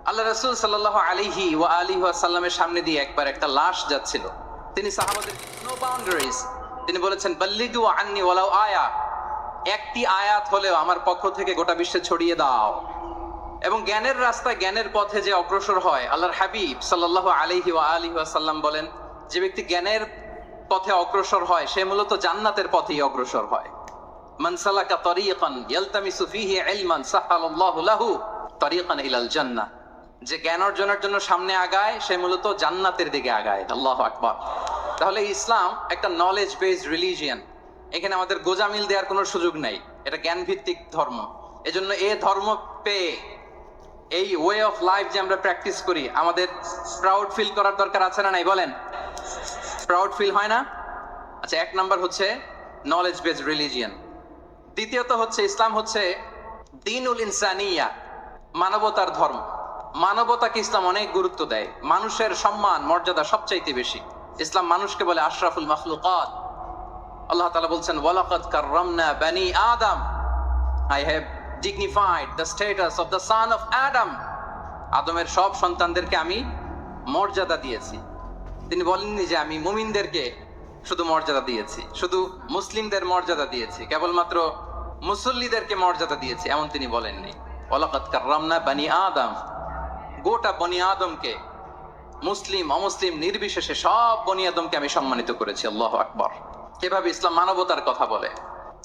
আল্লাহ রাসূল সাল্লাল্লাহু আলাইহি ওয়া আলিহি ওয়াসাল্লামের সামনে দিয়ে একবার একটা লাশ যাচ্ছিল। তিনি সাহাবাদের নো বাউন্ডারিজ, তিনি বলেছেন বাল্লিগু আন্নি ওয়ালাউ আয়া, একটি আয়াত হলেও আমার পক্ষ থেকে গোটা বিশ্বে ছড়িয়ে দাও। এবং জ্ঞানের রাস্তায় জ্ঞানের পথে যে অগ্রসর হয়, আল্লাহর হাবিব সাল্লাল্লাহু আলাইহি ওয়া আলিহি ওয়াসাল্লাম বলেন, যে ব্যক্তি জ্ঞানের পথে অগ্রসর হয় সে মূলত জান্নাতের পথেই অগ্রসর হয়। মান সালাকা তারিকান ইয়ালতামিসু ফীহি ইলমান সাহালাল্লাহু লাহু তারিকান ইলাল জান্নাহ, যে জ্ঞান অর্জনের জন্য সামনে আগায় সে মূলত জান্নাতের দিকে আগায়। আল্লাহু আকবার। তাহলে ইসলাম একটা নলেজ বেসড রিলিজিয়ান, এখানে আমাদের গোজামিল দেওয়ার কোনো সুযোগ নাই, এটা জ্ঞান ভিত্তিক ধর্ম। এজন্য এই ধর্ম পেয়ে এই ওয়ে অফ লাইফ যে আমরা প্র্যাকটিস করি, আমাদের প্রাউড ফিল করার দরকার আছে না নাই বলেন? প্রাউড ফিল হয় না? আচ্ছা, এক নাম্বার হচ্ছে নলেজ বেসড রিলিজিয়ান। দ্বিতীয়ত হচ্ছে ইসলাম হচ্ছে দ্বীনুল ইনসানিয়া, মানবতার ধর্ম। মানবতাকে ইসলাম অনেক গুরুত্ব দেয়, মানুষের সম্মান মর্যাদা সবচাইতে বেশি। ইসলাম মানুষকে বলে আশরাফুল মাখলুকাত। আল্লাহ তাআলা বলছেন ওয়ালাকাদ কাররামনা বানি আদম, I have dignified the status of the son of Adam. আদমের সব সন্তানদেরকে আমি মর্যাদা দিয়েছি। তিনি বলেননি যে আমি মুমিনদেরকে শুধু মর্যাদা দিয়েছি, শুধু মুসলিমদের মর্যাদা দিয়েছি, কেবলমাত্র মুসল্লিদেরকে মর্যাদা দিয়েছি, এমন তিনি বলেননি। ওয়ালাকাদ কাররামনা বানি আদম, গোটা বনি আদমকে, মুসলিম অমুসলিম নির্বিশেষে সব বনি আদমকে আমি সম্মানিত করেছি। আল্লাহু আকবার। এভাবে ইসলাম মানবতার কথা বলে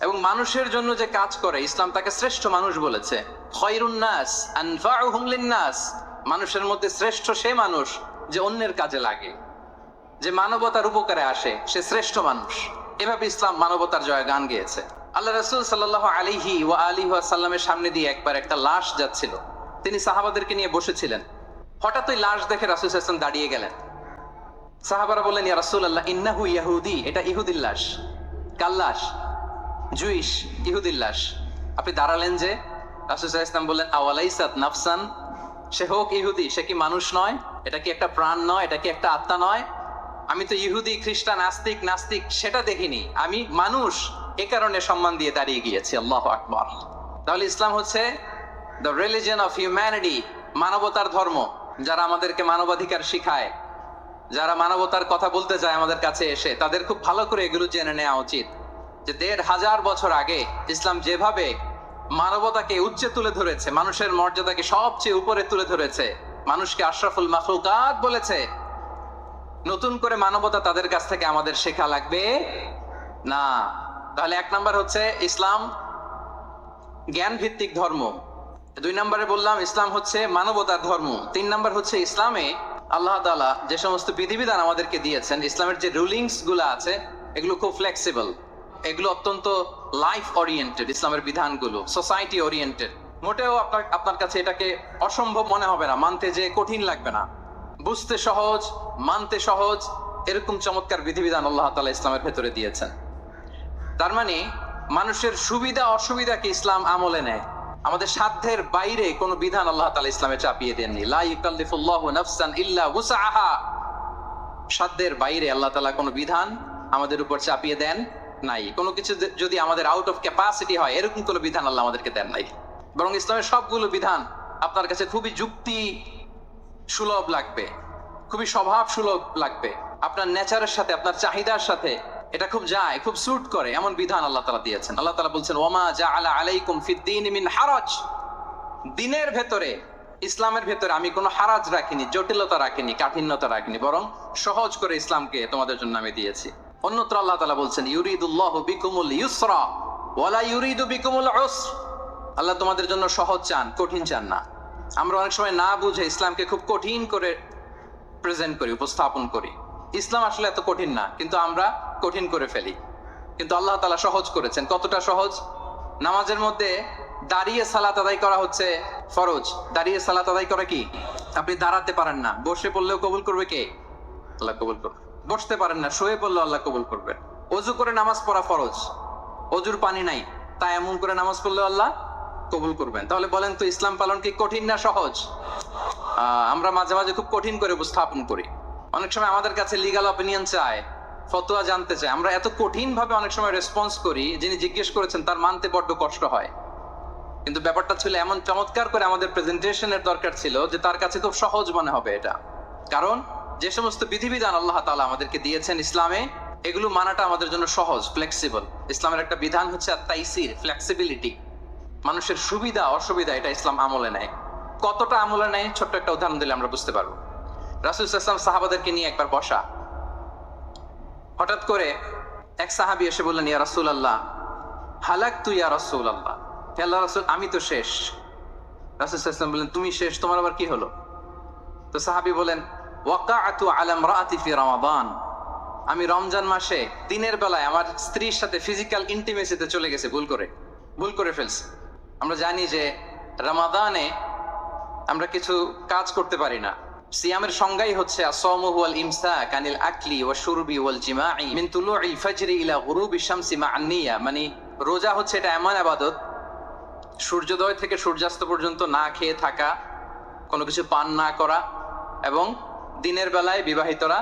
এবং মানুষের জন্য যে কাজ করে, ইসলাম তাকে শ্রেষ্ঠ মানুষ বলেছে। খায়রুন নাস আনফাউহুম লিন-নাস, মানুষের মধ্যে শ্রেষ্ঠ সে মানুষ যে অন্যের কাজে লাগে, যে মানবতার উপকারে আসে, সে শ্রেষ্ঠ মানুষ। এভাবে ইসলাম মানবতার জয় গান গেয়েছে। আল্লাহ রাসূল সাল্লাল্লাহু আলাইহি ওয়া আলিহি ওয়াসাল্লামের সামনে দিয়ে একবার একটা লাশ যাচ্ছিল। তিনি সাহাবাদেরকে নিয়ে বসেছিলেন। হঠাৎ ওই লাশ দেখে রাসূল সাল্লাল্লাহু আলাইহি ওয়াসাল্লাম দাঁড়িয়ে গেলেন। সাহাবারা বললেন, ইয়া রাসূলুল্লাহ ইন্নাহু ইয়াহুদি, এটা ইহুদির লাশ। কার লাশ? জুইশ ইহুদির লাশ। আপনি দাঁড়ালেন যে? রাসূল সাল্লাল্লাহু আলাইহি ওয়াসাল্লাম বললেন আওয়ালাইসাত নাফসান, সে হোক ইহুদি, সে কি মানুষ নয়? এটা কি একটা প্রাণ নয়? এটা কি একটা আত্মা নয়? আমি তো ইহুদি, খ্রিস্টান, আস্তিক, নাস্তিক সেটা দেখিনি, আমি মানুষ, এ কারণে সম্মান দিয়ে দাঁড়িয়ে গিয়েছি। আল্লাহু আকবার। তাহলে ইসলাম হচ্ছে দ্য রিলিজিয়ন অফ হিউম্যানিটি, মানবতার ধর্ম। যারা আমাদেরকে মানবাধিকার শিখায়, যারা মানবতার কথা বলতে যায় আমাদের কাছে এসে, তাদের খুব ভালো করে এগুলো জেনে নেওয়া উচিত যে ১৫০০ বছর আগে ইসলাম যেভাবে মানবতাকে উচ্চে তুলে ধরেছে, মানুষের মর্যাদাকে সবচেয়ে উপরে তুলে ধরেছে, মানুষকে আশরাফুল মাখলুকাত বলেছে, নতুন করে মানবতা তাদের কাছ থেকে আমাদের শেখা লাগবে না। তাহলে এক নাম্বার হচ্ছে ইসলাম জ্ঞান ভিত্তিক ধর্ম। ২ নম্বরে বললাম ইসলাম হচ্ছে মানবতার ধর্ম। ৩ নাম্বার হচ্ছে ইসলামে আল্লাহ তাআলা যে সমস্ত বিধিবিধান আমাদেরকে দিয়েছেন, ইসলামের যে রুলিংস গুলো আছে, এগুলো খুব ফ্লেক্সিবল, এগুলো অত্যন্ত লাইফ ওরিয়েন্টেড। ইসলামের বিধানগুলো সোসাইটি ওরিয়েন্টেড। মোটেও আপনার কাছে এটাকে অসম্ভব মনে হবে না, মানতে যে কঠিন লাগবে না, বুঝতে সহজ, মানতে সহজ, এরকম চমৎকার বিধিবিধান আল্লাহ তাআলা ইসলামের ভেতরে দিয়েছেন। তার মানে মানুষের সুবিধা অসুবিধাকে ইসলাম আমলে নেয়। আমাদের সাধ্যের বাইরে কোনো বিধান আল্লাহ তাআলা ইসলামে চাপিয়ে দেননি। লা ইউকাল্লিফুল্লাহু নাফসান ইল্লা উসআহা, সাধ্যের বাইরে আল্লাহ তাআলা কোনো বিধান আমাদের উপর চাপিয়ে দেন নাই। কোনো কিছু যদি আমাদের আউট অফ ক্যাপাসিটি হয়, এরকম কোনো বিধান আল্লাহ আমাদেরকে দেন নাই। বরং ইসলামের সবগুলো বিধান আপনার কাছে খুবই যুক্তি সুলভ লাগবে, খুবই স্বভাব সুলভ লাগবে, আপনার নেচারের সাথে, আপনার চাহিদার সাথে এটা খুব যায়, খুব স্যুট করে, এমন বিধান আল্লাহ তাআলা দিয়েছেন। আল্লাহ তাআলা বলছেন ওয়ামা জাআলা আলাইকুম ফিদ-দীনি মিন হারাজ, দ্বীনের ভেতরে, ইসলামের ভেতরে আমি কোনো হারাজ রাখিনি, জটিলতা রাখিনি, কাঠিন্যতা রাখিনি, বরং সহজ করে ইসলামকে তোমাদের জন্য আমি দিয়েছি। অন্যত্র আল্লাহ তাআলা বলছেন ইউরিদুল্লাহু বিকুমুল ইউসরা ওয়ালা ইউরিদু বিকুমুল উসর, আল্লাহ তোমাদের জন্য সহজ চান, কঠিন চান না। আমরা অনেক সময় না বুঝে ইসলামকে খুব কঠিন করে প্রেজেন্ট করি, উপস্থাপন করি। ইসলাম আসলে এত কঠিন না, কিন্তু আমরা কঠিন করে ফেলি। কিন্তু আল্লাহ তাআলা সহজ করেছেন। কতটা সহজ? নামাজের মধ্যে দাঁড়িয়ে সালাত আদায় করা হচ্ছে ফরজ। দাঁড়িয়ে সালাত আদায় করা কি? আপনি দাঁড়াতে পারেন না, বসে পড়লেও কবুল করবে কে? আল্লাহ কবুল করবে। বসতে পারেন না, শুয়ে পড়লেও আল্লাহ কবুল করবে। অজু করে নামাজ পড়া ফরজ, অজুর পানি নাই, তাই এমন করে নামাজ পড়লেও আল্লাহ কবুল করবেন। তাহলে বলেন তো ইসলাম পালন কি কঠিন না সহজ? আমরা মাঝে মাঝে খুব কঠিন করে উপস্থাপন করি। অনেক সময় আমাদের কাছে লিগাল অপিনিয়ন চায়, ফতোয়া জানতে চায়, আমরা এত কঠিন ভাবে অনেক সময় রেসপন্স করি, যিনি জিজ্ঞেস করেছেন তার মানতে বড্ড কষ্ট হয়। কিন্তু ব্যাপারটা ছিল এমন চমৎকার করে আমাদের প্রেজেন্টেশনের দরকার ছিল যে তার কাছে খুব সহজ মনে হবে এটা। কারণ যে সমস্ত বিধিবিধান আল্লাহ তাআলা আমাদেরকে দিয়েছেন ইসলামে, এগুলো মানাটা আমাদের জন্য সহজ, ফ্লেক্সিবল। ইসলামের একটা বিধান হচ্ছে তাইসির, ফ্লেক্সিবিলিটি। মানুষের সুবিধা অসুবিধা এটা ইসলাম আমলে নেয়। কতটা আমলে নেয় ছোট্ট একটা উদাহরণ দিলে আমরা বুঝতে পারবো। রাসূল সাল্লাল্লাহু আলাইহি ওয়াসাল্লাম সাহাবাদেরকে নিয়ে একবার বসা, হঠাৎ করে এক সাহাবী এসে বললেন, ইয়া রাসূলুল্লাহ হালাকতু ইয়া রাসূলুল্লাহ, হে আল্লাহর রাসূল আমি তো শেষ। রাসূল সাল্লাল্লাহু আলাইহি ওয়াসাল্লাম বললেন, তুমি শেষ, তোমার আবার কি হলো? তো সাহাবী বলেন, ওয়াকাআতু আলা ইমরাআতি ফি রমাদান, আমি রমজান মাসে দিনের বেলায় আমার স্ত্রীর সাথে ফিজিক্যাল ইন্টিমেসিতে চলে গেছে, ভুল করে ফেলছি। আমরা জানি যে রমাদানে আমরা কিছু কাজ করতে পারি না। সিয়ামের সংজ্ঞাই হচ্ছে আসওমু ওয়াল ইমসাক আনিল আকলি ওয়া শুরবি ওয়াল জিমাই মিন তুলুইল ফাজরি ইলা গুরুবিশ শামসি মা'আন নিয়া, মানে রোজা হচ্ছে এটা এমন ইবাদত, সূর্যোদয় থেকে সূর্যাস্ত পর্যন্ত না খেয়ে থাকা, কোনো কিছু পান না করা, এবং দিনের বেলায় বিবাহিতরা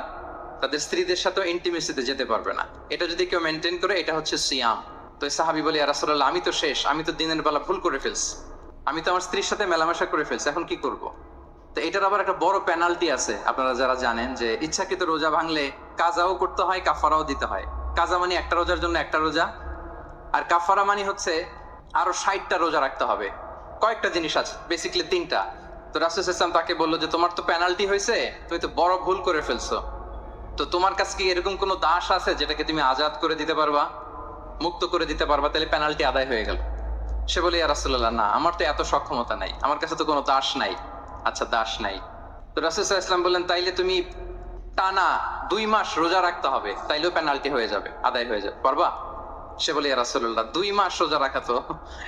তাদের স্ত্রীদের সাথে ইন্টিমেসিতে যেতে পারবে না। এটা যদি কেউ মেনটেন করে এটা হচ্ছে সিয়াম। তো সাহাবী বলে, ইয়া রাসূলুল্লাহ আমি তো শেষ, আমি তো দিনের বেলা ভুল করে ফেলছি, আমি তো আমার স্ত্রীর সাথে মেলামেশা করে ফেলছি, এখন কি করব? তো এটার আবার একটা বড় পেনাল্টি আছে। আপনারা যারা জানেন যে ইচ্ছাকৃত রোজা ভাঙলে কাজাও করতে হয়, কাফারাও দিতে হয়। কাজা মানে একটা রোজার জন্য একটা রোজা, আর কাফারা মানে হচ্ছে আরো 60টা রোজা রাখতে হবে। কয়েকটা জিনিস আছে, বেসিক্যালি 3টা। তো রাসূল সাল্লাল্লাহু আলাইহি ওয়াসাল্লাম তাকে বললো যে তোমার তো পেনাল্টি হয়েছে, তুমি তো বড় ভুল করে ফেলছো, তো তোমার কাছে কি এরকম কোনো দাস আছে যেটাকে তুমি আজাদ করে দিতে পারবা, মুক্ত করে দিতে পারবা, তাহলে পেনাল্টি আদায় হয়ে গেল। সে বলে, ইয়া রাসূলুল্লাহ না, আমার তো এত সক্ষমতা নাই, আমার কাছে তো কোনো দাস নাই। আচ্ছা দাস নাই, তো রাসূল সাল্লাল্লাহু আলাইহি ওয়াসাল্লাম বললেন তাইলে তুমি টানা 2 মাস রোজা রাখতে হবে, তাইলেও পেনাল্টি হয়ে যাবে, আদায় হয়ে যাবে, পারবা? সে বলে, ইয়া রাসূলুল্লাহ 2 মাস রোজা রাখা তো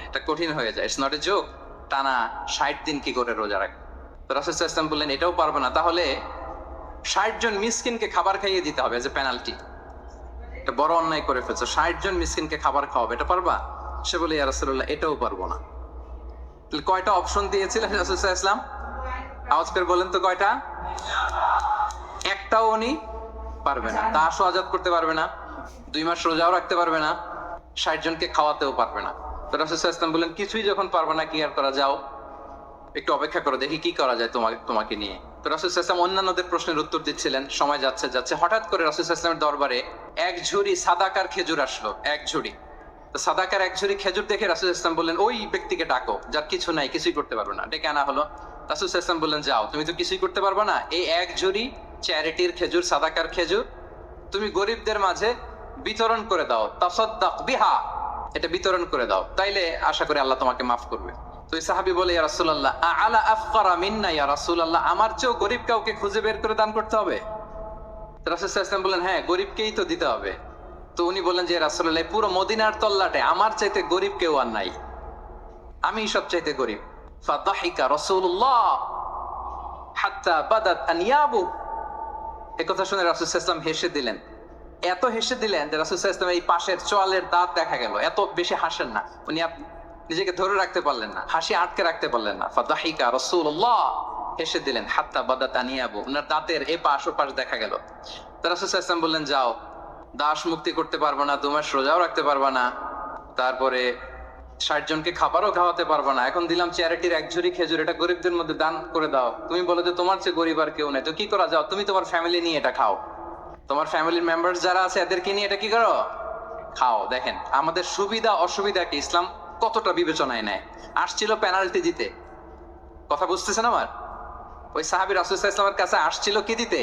এটা কঠিন হয়ে যায়, ইটস নট এ জোক, টানা 60 দিন কি করে রোজা রাখবে? তো রাসূল সাল্লাল্লাহু আলাইহি ওয়াসাল্লাম বললেন এটাও পারবে না, তাহলে 60 জন মিসকিনকে খাবার খাইয়ে দিতে হবে এজ এ পেনাল্টি। এটা বড় অন্যায় করে ফেলছো, 60 জন মিসকিনকে খাবার খাওয়াবে, এটা পারবা? সে বলে, ইয়া রাসূলুল্লাহ এটাও পারবো না। তাহলে কয়টা অপশন দিয়েছিলেন রাসূল সাল্লাল্লাহু আলাইহি ওয়াসাল্লাম? আওয়াজ করে বলেন তো কয়টা? একটাও উনি পারবে না। দাসও আজাদ করতে পারবে না, 2 মাস রোজাও রাখতে পারবে না, 60 জনকে খাওয়াতেও পারবে না। তো রাসূল সাল্লাল্লাহু আলাইহি ওয়াসাল্লাম বললেন কিছুই যখন পারবে না, কি আর করা, যাও একটু অপেক্ষা করো, দেখি কি করা যায় তোমাকে নিয়ে। তো রাসূল সাল্লাল্লাহু আলাইহি ওয়াসাল্লাম অন্যান্যদের প্রশ্নের উত্তর দিচ্ছিলেন, সময় যাচ্ছে হঠাৎ করে রাসূল সাল্লাল্লাহু আলাইহি ওয়াসাল্লামের দরবারে এক ঝুড়ি সাদাকার খেজুর আসলো, এক ঝুড়ি। তো সাদাকার এক ঝুড়ি খেজুর দেখে রাসূল সাল্লাল্লাহু আলাইহি ওয়াসাল্লাম বললেন ওই ব্যক্তিকে ডাকো যার কিছু নাই, কিছুই করতে পারবে না। ডেকে আনা হলো। রাসূল সাল্লাল্লাহু আলাইহি ওয়াসাল্লাম বললেন যাও, তুমি তো কিছুই করতে পারবে না, এই এক ঝুড়ি চ্যারিটির খেজুর, সাদাকার খেজুর তুমি গরিবদের মাঝে বিতরণ করে দাও, তাসাদদাক বিহা, এটা বিতরণ করে দাও, তাইলে আশা করি আল্লাহ তোমাকে মাফ করবে। তো এই সাহাবী বলে, ইয়া রাসূলুল্লাহ আলা আফকারা মিন্না ইয়া রাসূলুল্লাহ, আমার চেয়েও গরিব কাউকে খুঁজে বের করে দান করতে হবে? তো রাসূল সাল্লাল্লাহু আলাইহি ওয়াসাল্লাম বললেন হ্যাঁ, গরিবকেই তো দিতে হবে। তো উনি বললেন যে রাসূলুল্লাহ পুরো মদিনার তল্লাটে আমার চাইতে গরিব কেউ আর নাই, আমি সব চাইতে গরিব। ফাদাহিকা রাসূলুল্লাহ হাত্তা বাদাত আনিয়াবু, এই কথা শুনে রাসূল সাল্লাল্লাহু আলাইহি ওয়াসাল্লাম হেসে দিলেন, এত হেসে দিলেন যে রাসূল সাল্লাল্লাহু আলাইহি ওয়াসাল্লাম এই পাশের চোয়ালের দাঁত দেখা গেল। এত বেশি হাসেন না উনি, নিজেকে ধরে রাখতে পারলেন না, হাসি আটকে রাখতে পারলেন না। ফাদাহিকা রাসূলুল্লাহ, হেসে দিলেন, হাত্তা বাদাত আনিয়াবু, ওনার দাঁতের এ পাশ ও পাশ দেখা গেল। তো রাসূল সাল্লাল্লাহু আলাইহি ওয়াসাল্লাম বললেন যাও, দাস মুক্তি করতে পারবা না, 2 মাস রোজাও রাখতে পারবা না, তারপরে 60 জনকে খাবারও খাওয়াতে পারবা না, এখন দিলাম চ্যারিটির এক ঝুড়ি খেজুর, এটা গরিবদের মধ্যে দান করে দাও। তুমি বলো যে তোমার চেয়ে গরিব আর কেউ নেই, তো কি করা, যাও তুমি তোমার ফ্যামিলি নিয়ে এটা খাও, তোমার ফ্যামিলির মেম্বার্স যারা আছে এদেরকে নিয়ে এটা কি করো, খাও। দেখেন আমাদের সুবিধা অসুবিধাকে ইসলাম কতটা বিবেচনায় নেয়। আসছিল পেনাল্টি দিতে, কথা বুঝতেছেন আমার? ওই সাহাবী রাসূল সাল্লাল্লাহু আলাইহি ওয়াসাল্লামের কাছে আসছিল কি দিতে,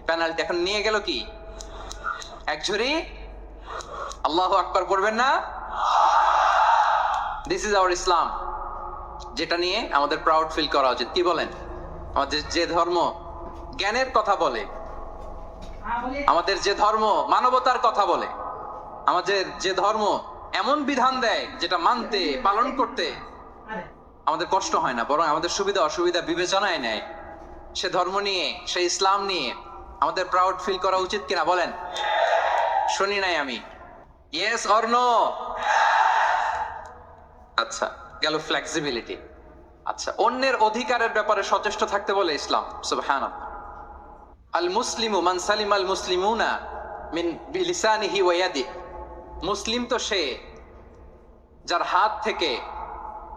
পেনাল্টি, এখন নিয়ে গেল কি, এক ঝুড়ি। আল্লাহু আকবার পড়বেন না? দিস ইজ আওয়ার ইসলাম, যেটা নিয়ে আমাদের প্রাউড ফিল করা উচিত। কি বলেন? আমাদের যে ধর্ম জ্ঞানের কথা বলে, আমাদের যে ধর্ম মানবতার কথা বলে, আমাদের যে ধর্ম এমন বিধান দেয় যেটা মানতে পালন করতে আমাদের কষ্ট হয় না, বরং আমাদের সুবিধা অসুবিধা বিবেচনায় নেয়, সে ধর্ম নিয়ে, সে ইসলাম নিয়ে আমাদের প্রাউড ফিল করা উচিত কিনা বলেন? শুনি নাই আমি, ইয়েস অর নো? আচ্ছা গেল ফ্লেক্সিবিলিটি। আচ্ছা, অন্যের অধিকারের ব্যাপারে সচেষ্ট থাকতে বলে ইসলাম। সুবহানাল্লাহ। আল মুসলিমু মান সালিম আল মুসলিমুনা মিন বিলিসানিহি ওয়া ইয়াদিহি, মুসলিম তো সে যার হাত থেকে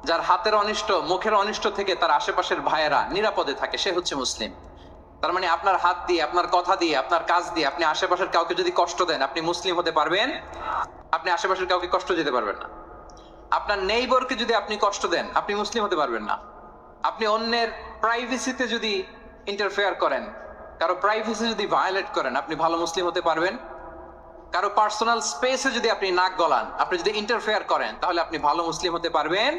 যার হাতের অনিষ্ট মুখের অনিষ্ট থেকে তার আশেপাশের ভাইয়েরা নিরাপদে থাকে, সে হচ্ছে মুসলিম। তার মানে আপনার হাত দিয়ে, আপনার কথা দিয়ে, আপনার কাজ দিয়ে আপনি আশেপাশের কাউকে যদি কষ্ট দেন, আপনি মুসলিম হতে পারবেন? আপনি আশেপাশের কাউকে কষ্ট দিতে পারবেন না। আপনার নেইবরকে যদি আপনি কষ্ট দেন, আপনি মুসলিম হতে পারবেন না। আপনি অন্যের প্রাইভেসিতে যদি ইন্টারফেয়ার করেন, কারো প্রাইভেসি যদি ভায়োলেট করেন, আপনি ভালো মুসলিম হতে পারবেন? কারো পার্সোনাল স্পেসে যদি আপনি নাক গলান, আপনি যদি ইন্টারফেয়ার করেন, তাহলে আপনি ভালো মুসলিম হতে পারবেন?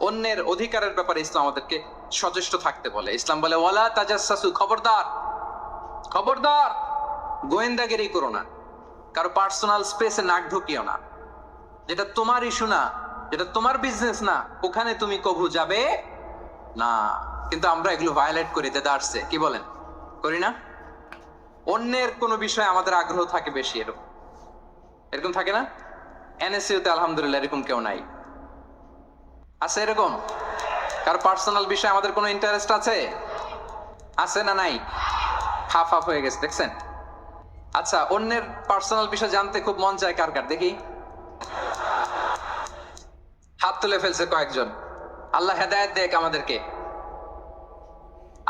অন্যের অধিকারের ব্যাপারে ইসলাম আমাদেরকে সচেষ্ট থাকতে বলে। ইসলাম বলে ওয়ালা তাজাসসু, খবরদার খবরদার গোয়েন্দাগিরি করো না, কারো পার্সোনাল স্পেসে নাক ঢুকিও না। যেটা তোমার ইস্যু না, যেটা তোমার বিজনেস না, ওখানে তুমি কবু যাবে না। কিন্তু আমরা এগুলো ভায়োলেট করি, দেদারসে, কি বলেন, করি না? অন্যের কোনো বিষয়ে আমাদের আগ্রহ থাকে বেশি, এরকম এরকম থাকে না? এনএসইউতে আলহামদুলিল্লাহ এরকম কেউ নাই, আছে এরকম? কারো পার্সোনাল বিষয়ে আমাদের কোনো ইন্টারেস্ট আছে? আছে না নাই? হাফ হাফ হয়ে গেছে, দেখছেন? আচ্ছা, অন্যের পার্সোনাল বিষয় জানতে খুব মন চায় কার কার, দেখি হাত তুলে ফেলছে কয়েকজন। আল্লাহ হেদায়েত দেখ আমাদেরকে।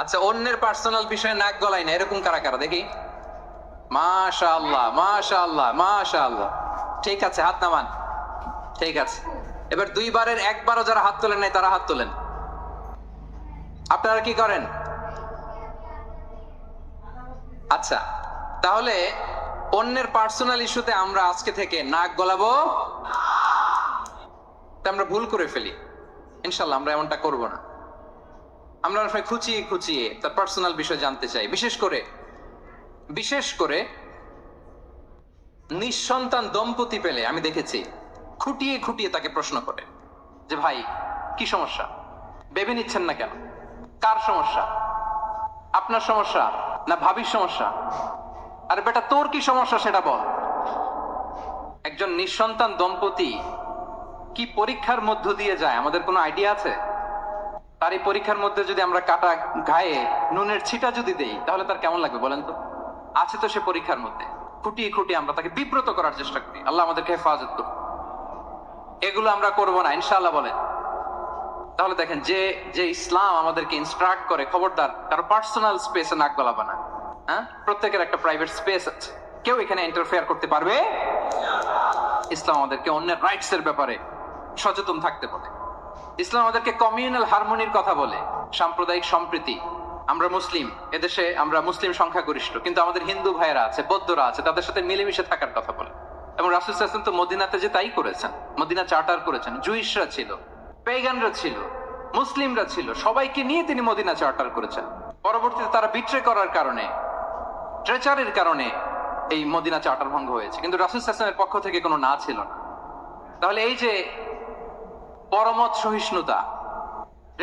আচ্ছা, অন্যের পার্সোনাল বিষয়ে নাক গলাই না, এরকম কারা কারা, দেখি। মাশাআল্লাহ মাশাআল্লাহ মাশাআল্লাহ, ঠিক আছে, হাত নামান। ঠিক আছে, এবার দুইবারের একবারও যারা হাত তোলেন নাই তারা হাত তোলেন। আপনারা কি করেন? আচ্ছা, তাহলে অন্যের পার্সোনাল ইস্যুতে আমরা আজকে থেকে নাক গলাবো? আমরা ভুল করে ফেলি, ইনশাল্লাহ আমরা এমনটা করব না। আমরা অনেক সময় খুঁচিয়ে খুঁচিয়ে তার পার্সোনাল বিষয় জানতে চাই। বিশেষ করে নিঃসন্তান দম্পতি পেলে আমি দেখেছি খুঁটিয়ে খুঁটিয়ে তাকে প্রশ্ন করে যে ভাই কি সমস্যা, বেবি নিচ্ছেন না কেন, কার সমস্যা, আপনার সমস্যা না ভাবির সমস্যা, আরে বেটা তোর কি সমস্যা সেটা বল। একজন নিঃসন্তান দম্পতি কি পরীক্ষার মধ্য দিয়ে যায় আমাদের কোনো আইডিয়া আছে? তার এই পরীক্ষার মধ্যে যদি আমরা কাটা গায়ে নুনের ছিটা যদি দেই, তাহলে তার কেমন লাগবে বলেন তো? আছে তো সে পরীক্ষার মধ্যে, খুঁটিয়ে খুঁটিয়ে আমরা তাকে বিব্রত করার চেষ্টা করি। আল্লাহ আমাদেরকে হেফাজত করুন। এগুলো আমরা করবো না ইনশাআল্লাহ, বলেন। তাহলে দেখেন, যে ইসলাম আমাদেরকে ইনস্ট্রাক্ট করে, খবরদার কারো পার্সোনাল স্পেসে নাক গলাবা না। হ্যাঁ, প্রত্যেকের একটা প্রাইভেট স্পেস আছে, কেউ এখানে ইন্টারফেয়ার করতে পারবে? ইসলাম আমাদেরকে অন্যের রাইটস এর ব্যাপারে সচেতন থাকতে বলে। ইসলাম আমাদেরকে কমিউনাল হারমোনির কথা বলে, সাম্প্রদায়িক সম্প্রীতি। আমরা মুসলিম, এদেশে আমরা মুসলিম সংখ্যাগরিষ্ঠ, কিন্তু আমাদের হিন্দু ভাইয়েরা আছে, বৌদ্ধরা আছে, তাদের সাথে মিলেমিশে থাকার কথা বলে। এবং রাসূল সাল্লাল্লাহু আলাইহি ওয়াসাল্লাম তো মদিনাতে যে তাই করেছেন, মদিনা চার্টার করেছেন। জুইশরা ছিল, পেগানরা ছিল, মুসলিমরা ছিল, সবাইকে নিয়ে তিনি মদিনা চার্টার করেছেন। পরবর্তীতে তারা বিট্রে করার কারণে, ট্রেচারের কারণে এই মদিনা চার্টার ভঙ্গ হয়েছে, কিন্তু রাসূল সাল্লাল্লাহু আলাইহি ওয়াসাল্লামের পক্ষ থেকে কোনো না ছিল না। তাহলে এই যে পরমত সহিষ্ণুতা,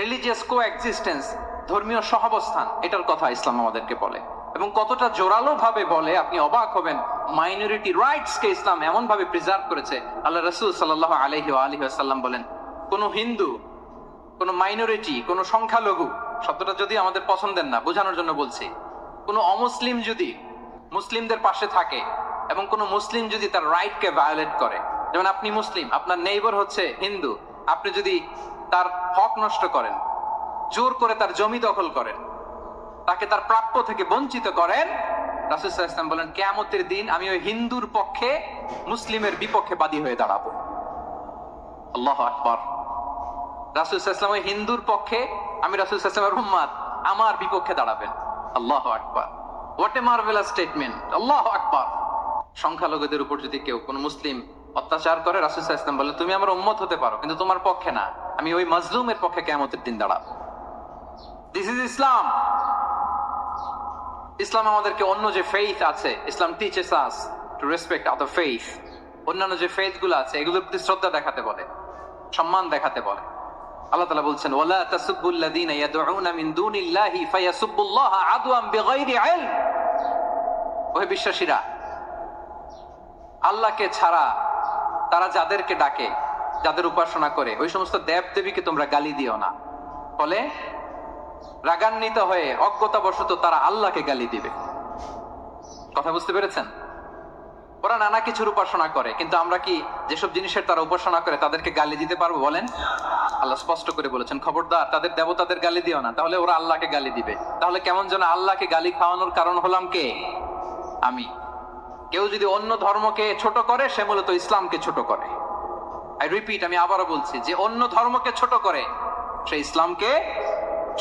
রিলিজিয়াস কোএক্সিস্টেন্স, ধর্মীয় সহাবস্থান, এটার কথা ইসলাম আমাদেরকে বলে। এবং কতটা জোরালো ভাবে বলে আপনি অবাক হবেন। মাইনরিটি রাইটস কে ইসলাম এমন ভাবে প্রিজার্ভ করেছে। আল্লাহ রাসূল সাল্লাল্লাহু আলাইহি ওয়াসাল্লাম বলেন, কোন হিন্দু, কোন মাইনরিটি, কোন সংখ্যালঘু, শব্দটা যদি আমাদের পছন্দের না, বোঝানোর জন্য বলছি, কোন অমুসলিম যদি মুসলিমদের পাশে থাকে এবং কোন মুসলিম যদি তার রাইট কে ভায়োলেট করে, যেমন আপনি মুসলিম, আপনার নেইবার হচ্ছে হিন্দু, আপনি যদি তার হক নষ্ট করেন, জোর করে তার জমি দখল করেন, তাকে তার প্রাপ্য থেকে বঞ্চিত করেন, রাসূল সাল্লাল্লাহু আলাইহি ওয়াসাল্লাম বলেন কিয়ামতের দিন আমি ওই হিন্দুর পক্ষে মুসলিমের বিপক্ষে বাদী হয়ে দাঁড়াবো। আল্লাহু আকবার। রাসূল সাল্লাল্লাহু আলাইহি ওয়াসাল্লাম ওই হিন্দুর পক্ষে, আমি রাসূল সাল্লাল্লাহু আলাইহি ওয়াসাল্লামের উম্মত, আমার বিপক্ষে দাঁড়াবেন। আল্লাহু আকবার। What a marvellous statement. আল্লাহু আকবার। সংখ্যালঘুদের উপর যদি কেউ কোন মুসলিম অত্যাচার করে, রাসূল সাল্লাল্লাহু আলাইহি ওয়াসাল্লাম বলে তুমি আমার উম্মত হতে পারো, কিন্তু তোমার পক্ষে না, আমি ওই মাজলুমের পক্ষে কিয়ামতের দিন দাঁড়াবো। দিস ইজ ইসলাম। ইসলাম আমাদেরকে অন্য যে ফেইথ আছে, Islam teaches us to respect other faith. অন্যান্য যে ফেইথ গুলো আছে এগুলোর প্রতি শ্রদ্ধা দেখাতে বলে, সম্মান দেখাতে বলে। আল্লাহ তাআলা বলছেন ওয়ালা তাসুবুল্লাযীনা ইয়াদউনা মিন দুনিল্লাহি ফায়াসুবুল্লাহা আদওয়ান বিগাইরি ইলম। ওহে বিশ্বাসীরা, আল্লাহকে ছাড়া তারা যাদেরকে ডাকে, যাদের উপাসনা করে, ওই সমস্ত দেব দেবীকে তোমরা গালি দিও না। ফলে রাগান্বিত হয়ে অজ্ঞতাবশত তারা আল্লাহকে গালি দিবে। কথা বুঝতে পেরেছেন? ওরা নানা কিছুর উপাসনা করে, কিন্তু আমরা কি যেসব জিনিসের তারা উপাসনা করে তাদেরকে গালি দিতে পারবো বলেন? আল্লাহ স্পষ্ট করে বলেছেন, খবরদার তাদের দেবতাদের গালি দিও না, তাহলে ওরা আল্লাহকে গালি দিবে। তাহলে কেমন যেন আল্লাহকে গালি খাওয়ানোর কারণ হলাম কে? আমি। কেউ যদি অন্য ধর্মকে ছোট করে সে মূলত ইসলামকে ছোট করে। আই রিপিট, আমি আবারও বলছি, যে অন্য ধর্মকে ছোট করে সে ইসলামকে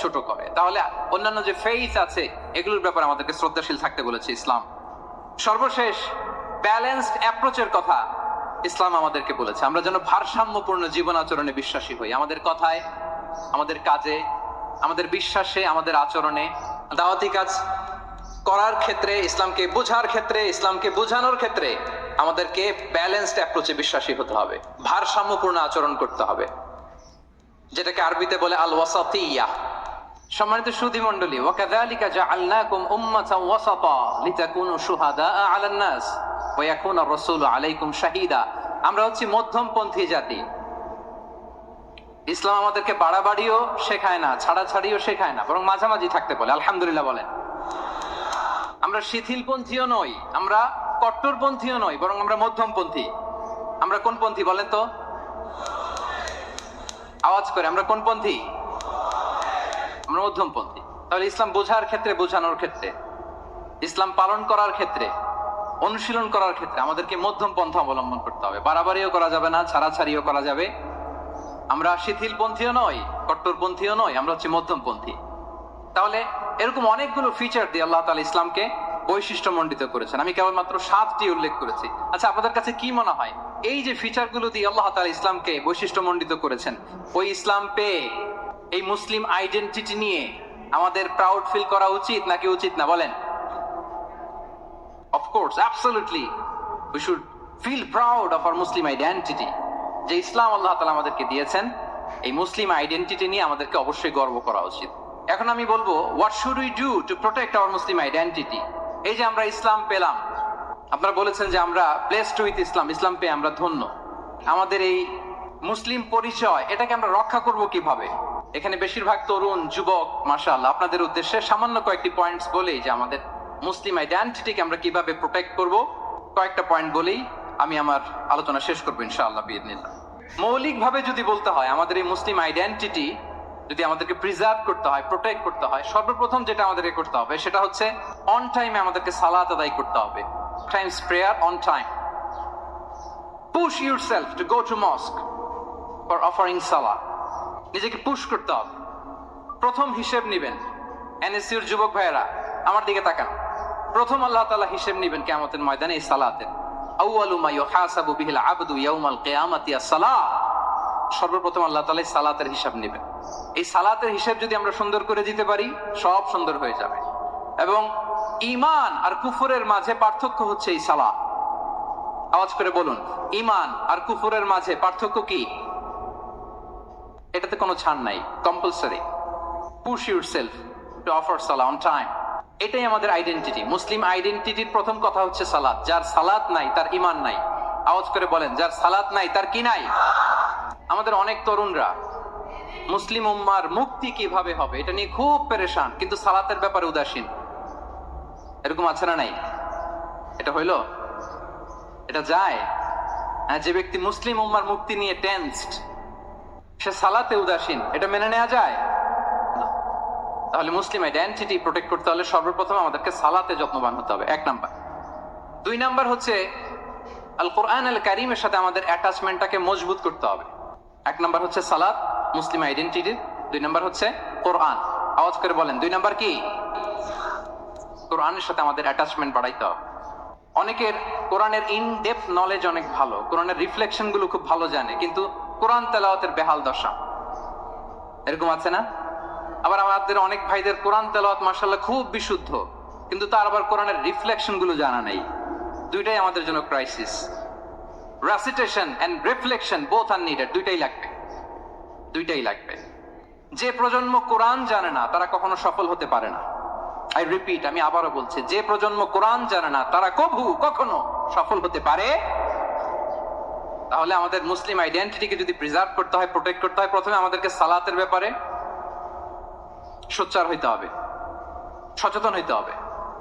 ছোট করে। তাহলে অন্যান্য যে ফেইথ আছে এগুলোর ব্যাপারে আমাদেরকে শ্রদ্ধাশীল থাকতে বলেছে ইসলাম। সর্বশেষ ব্যালেন্সড অ্যাপ্রোচের কথা ইসলাম আমাদেরকে বলেছে, আমরা যেন ভারসাম্যপূর্ণ জীবন আচরণে বিশ্বাসী হই। আমাদের কথায়, আমাদের কাজে, আমাদের বিশ্বাসে, আমাদের আচরণে, দাওয়াতি কাজ করার ক্ষেত্রে, ইসলামকে বোঝার ক্ষেত্রে, ইসলামকে বোঝানোর ক্ষেত্রে আমাদেরকে ব্যালেন্সড অ্যাপ্রোচে বিশ্বাসী হতে হবে, ভারসাম্যপূর্ণ আচরণ করতে হবে, যেটাকে আরবিতে বলে আল ওয়াসাতিয়্যাহ। সম্মানিত সুধী মণ্ডলী, ওয়াকাযালিকা জাআলনাকুম উম্মাতান ওয়াসাতা লিতাকুনু শুহাদাআ আলান নাস ওয়া ইয়াকুনা রাসূলু আলাইকুম শাহীদা। আমরা হচ্ছি মধ্যমপন্থী জাতি। ইসলাম আমাদেরকে বাড়াবাড়িও শেখায় না, ছাড়াছাড়িও শেখায় না, বরং মাঝামাঝি থাকতে বলে। আলহামদুলিল্লাহ বলেন। আমরা শিথিলপন্থীও নই, আমরা কট্টরপন্থীও নই, বরং আমরা মধ্যমপন্থী। আমরা কোন পন্থী বলেন তো? আওয়াজ করে, আমরা কোন পন্থী? আমরা মধ্যমপন্থী। তাহলে ইসলাম বোঝার ক্ষেত্রে, বোঝানোর ক্ষেত্রে, ইসলাম পালন করার ক্ষেত্রে, অনুশীলন করার ক্ষেত্রে আমাদেরকে মধ্যম পন্থা অবলম্বন করতে হবে। বাড়াবাড়িও করা যাবে না, ছাড়াছাড়িও করা যাবে। আমরা শিথিলপন্থীও নই, কট্টরপন্থীও নই, আমরা হচ্ছে মধ্যমপন্থী। তাহলে এরকম অনেকগুলো ফিচার দিয়ে আল্লাহ তাআলা ইসলামকে বৈশিষ্ট্যমণ্ডিত করেছেন। আমি কেবলমাত্র 7টি উল্লেখ করেছি। আচ্ছা, আপনাদের কাছে কি মনে হয় এই যে ফিচারগুলো দিয়ে আল্লাহ তাআলা ইসলামকে বৈশিষ্ট্যমণ্ডিত করেছেন, ওই ইসলাম পেয়ে এই মুসলিম আইডেন্টিটি নিয়ে আমাদের প্রাউড ফিল করা উচিত নাকি উচিত না বলেন? Of course, absolutely we should feel proud of our Muslim identity. যে ইসলাম আল্লাহ তাআলা আমাদেরকে দিয়েছেন, এই মুসলিম আইডেন্টিটি নিয়ে আমাদেরকে অবশ্যই গর্ব করা উচিত। এখন আমি বলবো, what should we do to protect our Muslim identity? এই যে আমরা ইসলাম পেলাম, আপনারা বলেছেন যে আমরা ব্লেসড উইথ ইসলাম, ইসলাম পেয়ে আমরা ধন্য। আমাদের এই মুসলিম পরিচয়, এটাকে আমরা রক্ষা করব কিভাবে? এখানে বেশিরভাগ তরুণ যুবক, মাশাআল্লাহ, আপনাদের উদ্দেশ্যে সামান্য কয়েকটি পয়েন্টস বলেই যে আমাদের মুসলিম আইডেন্টিটিকে আমরা কিভাবে প্রোটেক্ট করব, কয়েকটা পয়েন্ট বলেই আমি আমার আলোচনা শেষ করবো ইনশাআল্লাহ বিইذনিল্লাহ। মৌলিকভাবে যদি বলতে হয়, আমাদের এই মুসলিম আইডেন্টিটি যদি আমাদেরকে প্রিজার্ভ করতে হয়, প্রোটেক্ট করতে হয়, সর্বপ্রথম যেটা আমাদেরকে করতে হবে সেটা হচ্ছে অন টাইমে আমাদেরকে সালাত আদায় করতে হবে। Times prayer on time. Push yourself to go to mosque for offering সালাহ। নিজেকে পুশ করতে হবে। প্রথম হিসেব নিবেন। এনএসইউর যুবক ভাইয়েরা আমার দিকে তাকান। প্রথম আল্লাহ তাআলা হিসেব নিবেন কিয়ামতের ময়দানে এই সালাতের। আউয়ালু মা ইউহাসাবু বিহিল আবদু ইয়াউমাল কিয়ামাতি আস-সালাহ। সর্বপ্রথম আল্লাহ তাআলা সালাতের হিসাব নেবেন। এই সালাতের হিসাব যদি আমরা সুন্দর করে দিতে পারি, সব সুন্দর হয়ে যাবে। এবং ঈমান আর কুফরের মাঝে পার্থক্য হচ্ছে এই সালাত। আওয়াজ করে বলুন, ঈমান আর কুফরের মাঝে পার্থক্য কি? এটাতে কোনো ছাড় নাই, compulsory. Push yourself to offer Salah on time. এটাই আমাদের আইডেন্টিটি। মুসলিম আইডেন্টিটির প্রথম কথা হচ্ছে সালাত। যার সালাত নাই তার ঈমান নাই। আওয়াজ করে বলেন, যার সালাত নাই তার কি নাই? আমাদের অনেক তরুণরা মুসলিম উম্মার মুক্তি কিভাবে হবে এটা নিয়ে খুব পেরেশান, কিন্তু সালাতের ব্যাপারে উদাসীন। এরকম আছে না নাই? এটা হইলো? এটা যায়? যে ব্যক্তি মুসলিম উম্মার মুক্তি নিয়ে টেনসড, সে সালাতে উদাসীন, এটা মেনে নেওয়া যায়? তাহলে মুসলিম আইডেন্টিটি প্রোটেক্ট করতে হলে সর্বপ্রথম আমাদেরকে সালাতে যত্নবান হতে হবে, 1 নাম্বার। 2 নাম্বার হচ্ছে আল কোরআন আল কারীমের সাথে আমাদের অ্যাটাচমেন্টটাকে মজবুত করতে হবে। 1 নাম্বার হচ্ছে সালাত, মুসলিম আইডেন্টিটির। 2 নাম্বার হচ্ছে কোরআন। আওয়াজ করে বলেন, 2 নাম্বার কি? কোরআনের সাথে আমাদের অ্যাটাচমেন্ট বাড়াইতে হবে। অনেকের কোরআনের ইন ডেপথ নলেজ অনেক ভালো, কোরআনের রিফ্লেকশন গুলো খুব ভালো জানে, কিন্তু কোরআন তেলাওয়াতের বেহাল দশা। এরকম আছে না? আবার আমাদের অনেক ভাইদের কোরআন তেলাওয়াত মাশাআল্লাহ খুব বিশুদ্ধ, কিন্তু তার আবার কোরআনের রিফ্লেকশন গুলো জানা নেই। দুইটাই আমাদের জন্য crisis. Recitation and reflection both are needed. দুইটাই লাগবে। যে প্রজন্ম কোরআন জানে না তারা কখনো সফল হতে পারে না। আই রিপিট, আমি আবারও বলছি, যে প্রজন্ম কোরআন জানে না তারা কখনো সফল হতে পারে। তাহলে আমাদের মুসলিম আইডেন্টিটিকে যদি প্রিজার্ভ করতে হয়, প্রোটেক্ট করতে হয়, প্রথমে আমাদেরকে সালাতের ব্যাপারে সোচ্চার হইতে হবে, সচেতন হইতে হবে।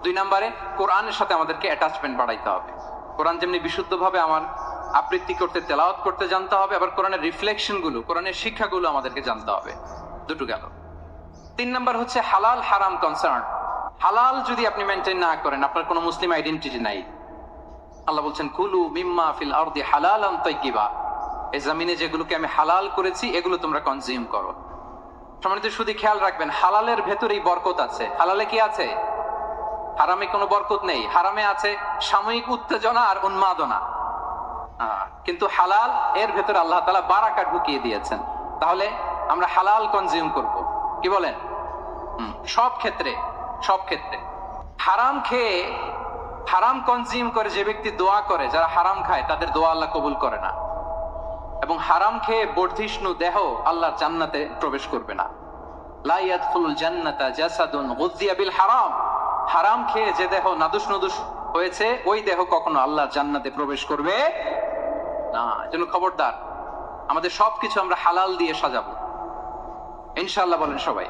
2 নম্বরে কোরআনের সাথে আমাদেরকে অ্যাটাচমেন্ট বাড়াইতে হবে। কোরআন যেমনি বিশুদ্ধভাবে আমার আবৃত্তি করতে, তেলাওয়াত করতে জানতে হবে, আবার কোরআনের রিফ্লেকশন গুলো, কোরআনের শিক্ষাগুলো আমাদেরকে জানতে হবে। দুটো গেল। 3 নাম্বার হচ্ছে হালাল হারাম কনসার্ন। হালাল যদি আপনি মেনটেন না করেন, আপনার কোনো মুসলিম আইডেন্টিটি নাই। আল্লাহ বলছেন কুলু মিম্মা ফিল আরদি হালালান তাইয়্যিবা, এই জমিনে যেগুলোকে আমি হালাল করেছি এগুলো তোমরা কনজিউম করো। সম্মানিত শুধু খেয়াল রাখবেন, হালালের ভেতরেই বরকত আছে। হালালে কি আছে? হারামে কোনো বরকত নেই। হারামে আছে সাময়িক উত্তেজনা আর উন্মাদনা, কিন্তু হালাল এর ভেতরে আল্লাহ তাআলা বারাকা ঢুকিয়ে দিয়েছেন। তাহলে আমরা হালাল কনজিউম করব, কি বলেন? সব ক্ষেত্রে, সব ক্ষেত্রে। হারাম খেয়ে, হারাম কনজিউম করে যে ব্যক্তি দোয়া করে, যারা হারাম খায় তাদের দোয়া আল্লাহ কবুল করে না। এবং হারাম খেয়ে বর্ধিষ্ণু দেহ আল্লাহর জান্নাতে প্রবেশ করবে না। লা ইয়াদখুলুল জান্নাতা জাসাদুন গুযিয়া বিল হারাম, হারাম খেয়ে যে দেহ নাদুস নুদুস হয়েছে ওই দেহ কখনো আল্লাহর জান্নাতে প্রবেশ করবে না। এজন্য খবরদার, আমাদের সবকিছু আমরা হালাল দিয়ে সাজাবো ইনশাআল্লাহ। বলেন সবাই।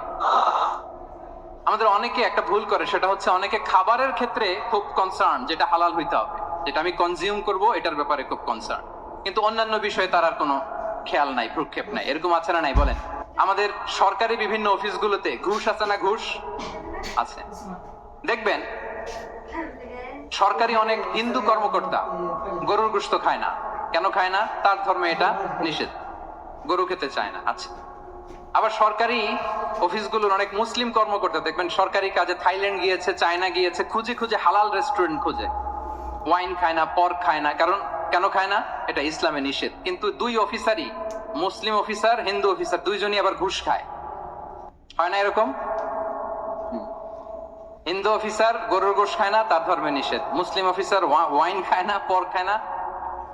আমাদের অনেকে একটা ভুল করে, সেটা হচ্ছে অনেকে খাবারের ক্ষেত্রে খুব কনসার্ন, যেটা হালাল হইতে হবে, যেটা আমি কনজিউম করব এটার ব্যাপারে খুব কনসার্ন, কিন্তু অন্যান্য বিষয়ে তার আর কোনো খেয়াল নাই, প্রক্ষেপ নাই। এরকম আছে না নাই বলেন? আমাদের সরকারি বিভিন্ন অফিসগুলোতে ঘুষ আছে না? ঘুষ আছে। দেখবেন সরকারি অনেক হিন্দু কর্মকর্তা গরুর গোশত খায় না। কেন খায় না? তার ধর্মে এটা নিষেধ, গরু খেতে চায় না। আচ্ছা, আবার সরকারি অফিসগুলোর অনেক মুসলিম কর্মকর্তা দেখবেন সরকারি কাজে থাইল্যান্ড গিয়েছে, চায়না গিয়েছে, খুঁজে খুঁজে হালাল রেস্টুরেন্ট খুঁজে, ওয়াইন খায় না, পর্ক খায় না। কারণ কেন খায় না? এটা ইসলামে নিষেধ। কিন্তু দুই অফিসারই, মুসলিম অফিসার, হিন্দু অফিসার, দুইজনই আবার ঘুষ খায়। হয় না এরকম? হিন্দু অফিসার গরুর গোশত খায় না, তার ধর্মে নিষেধ। মুসলিম অফিসার ওয়াইন খায় না, পর্ক খায় না,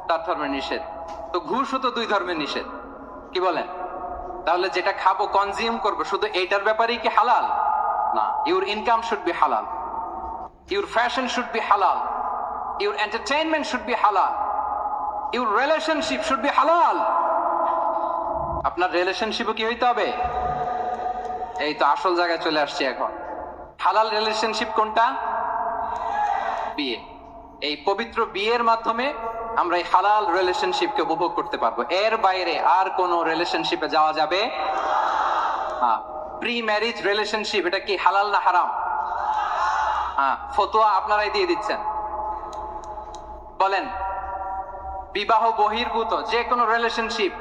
তার ধর্মে নিষেধ। তো ঘুষও তো দুই ধর্মের নিষেধ, কি বলেন? তাহলে যেটা খাবো, কনজিউম করবো, শুধু এইটার ব্যাপারেই কি হালাল? না। ইউর ইনকাম শুড বি হালাল, ইউর ফ্যাশন শুড বি হালাল, ইউর এন্টারটেইনমেন্ট শুড বি হালাল, ইউর রিলেশনশিপ শুড বি হালাল। আপনার রিলেশনশিপও কি হইতে হবে? এই তো আসল জায়গায় চলে আসছে এখন। হালাল রিলেশনশিপ কোনটা? বিয়ে। এই পবিত্র বিয়ের মাধ্যমে আমরা এই হালাল রিলেশনশিপকে উপভোগ করতে পারবো। এর বাইরে আর কোন রিলেশনশিপে যাওয়া যাবে না। প্রি ম্যারিজ রিলেশনশিপ, এটা কি হালাল না হারাম? ফতোয়া আপনারাই দিয়ে দিচ্ছেন। বলেন, বিবাহ বহির্ভূত যে কোনো রিলেশনশিপ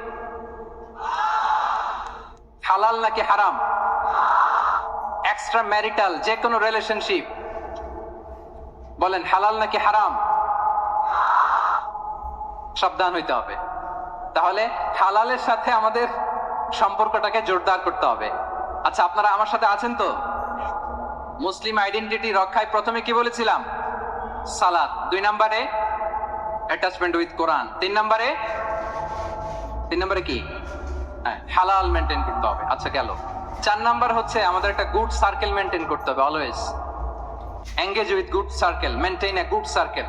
হালাল নাকি হারাম? এক্সট্রা ম্যারিটাল যে কোনো রিলেশনশিপ বলেন হালাল নাকি হারাম? সাবধান হইতে হবে। তাহলে হালালের সাথে আমাদের সম্পর্কটাকে জোরদার করতে হবে। আচ্ছা, আপনারা আমার সাথে আছেন তো? মুসলিম আইডেন্টিটি রক্ষায় প্রথমে কি বলেছিলাম? সালাত। 2 নম্বরে অ্যাটাচমেন্ট উইথ কোরআন। 3 নম্বরে কি? হালাল মেনটেন করতে হবে। আচ্ছা গেল। 4 নাম্বার হচ্ছে আমাদের একটা গুড সার্কেল মেনটেন করতে হবে। Always engage with good circle, maintain a good circle.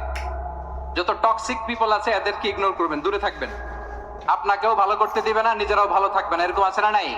যত টক্সিক পিপল আছে এদেরকে ইগনোর করবেন, দূরে থাকবেন। আপনাকেও ভালো করতে দিবে না, নিজেরাও ভালো থাকবেন। এরকম আছে না নাই?